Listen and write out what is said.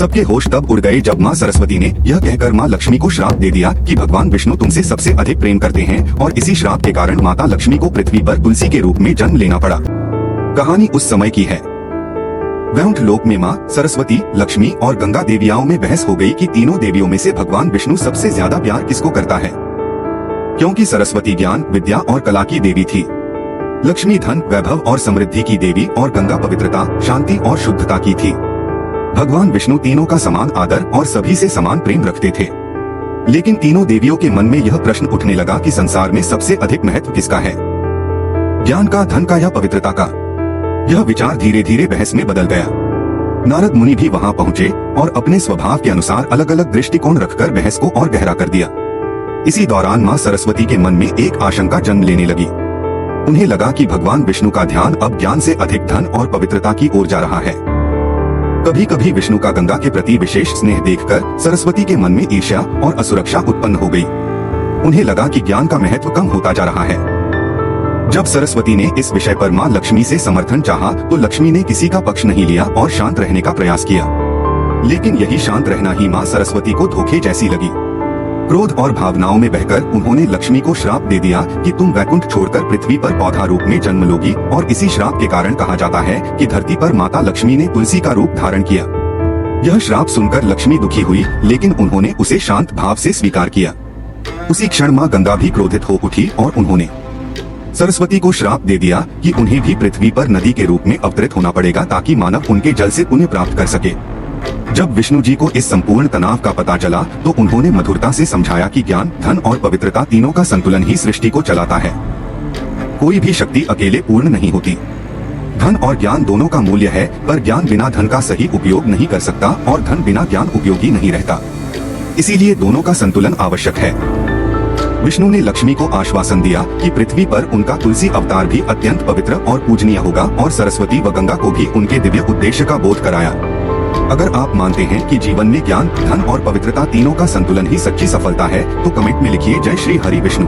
सबके होश तब उड़ गए जब माँ सरस्वती ने यह कहकर माँ लक्ष्मी को श्राप दे दिया कि भगवान विष्णु तुमसे सबसे अधिक प्रेम करते हैं और इसी श्राप के कारण माता लक्ष्मी को पृथ्वी पर तुलसी के रूप में जन्म लेना पड़ा। कहानी उस समय की है। वैकुंठ लोक में माँ सरस्वती, लक्ष्मी और गंगा देवियाओं में बहस हो गई कि तीनों देवियों में से भगवान विष्णु सबसे ज्यादा प्यार किसको करता है। क्योंकि सरस्वती ज्ञान, विद्या और कला की देवी थी, लक्ष्मी धन, वैभव और समृद्धि की देवी और गंगा पवित्रता, शांति और शुद्धता की थी। भगवान विष्णु तीनों का समान आदर और सभी से समान प्रेम रखते थे। लेकिन तीनों देवियों के मन में यह प्रश्न उठने लगा कि संसार में सबसे अधिक महत्व किसका है, ज्ञान का, धन का या पवित्रता का। यह विचार धीरे धीरे बहस में बदल गया। नारद मुनि भी वहां पहुंचे और अपने स्वभाव के अनुसार अलग अलग दृष्टिकोण रखकर बहस को और गहरा कर दिया। इसी दौरान माँ सरस्वती के मन में एक आशंका जन्म लेने लगी। उन्हें लगा कि भगवान विष्णु का ध्यान अब ज्ञान से अधिक धन और पवित्रता की ओर जा रहा है। कभी कभी विष्णु का गंगा के प्रति विशेष स्नेह देखकर सरस्वती के मन में ईर्ष्या और असुरक्षा उत्पन्न हो गई। उन्हें लगा कि ज्ञान का महत्व कम होता जा रहा है। जब सरस्वती ने इस विषय पर माँ लक्ष्मी से समर्थन चाहा तो लक्ष्मी ने किसी का पक्ष नहीं लिया और शांत रहने का प्रयास किया। लेकिन यही शांत रहना ही माँ सरस्वती को धोखे जैसी लगी। क्रोध और भावनाओं में बहकर उन्होंने लक्ष्मी को श्राप दे दिया कि तुम वैकुंठ छोड़कर पृथ्वी पर पौधा रूप में जन्म लोगी। और इसी श्राप के कारण कहा जाता है कि धरती पर माता लक्ष्मी ने तुलसी का रूप धारण किया। यह श्राप सुनकर लक्ष्मी दुखी हुई, लेकिन उन्होंने उसे शांत भाव से स्वीकार किया। उसी क्षण माँ गंगा भी क्रोधित हो उठी और उन्होंने सरस्वती को श्राप दे दिया कि उन्हें भी पृथ्वी पर नदी के रूप में अवतरित होना पड़ेगा ताकि मानव उनके जल से पुण्य प्राप्त कर सके। जब विष्णु जी को इस संपूर्ण तनाव का पता चला तो उन्होंने मधुरता से समझाया कि ज्ञान, धन और पवित्रता तीनों का संतुलन ही सृष्टि को चलाता है। कोई भी शक्ति अकेले पूर्ण नहीं होती। धन और ज्ञान दोनों का मूल्य है, पर ज्ञान बिना धन का सही उपयोग नहीं कर सकता और धन बिना ज्ञान उपयोगी नहीं रहता। इसीलिए दोनों का संतुलन आवश्यक है। विष्णु ने लक्ष्मी को आश्वासन दिया कि पृथ्वी पर उनका तुलसी अवतार भी अत्यंत पवित्र और पूजनीय होगा और सरस्वती व गंगा को भी उनके दिव्य उद्देश्य का बोध कराया। अगर आप मानते हैं कि जीवन में ज्ञान, धन और पवित्रता तीनों का संतुलन ही सच्ची सफलता है तो कमेंट में लिखिए जय श्री हरि विष्णु।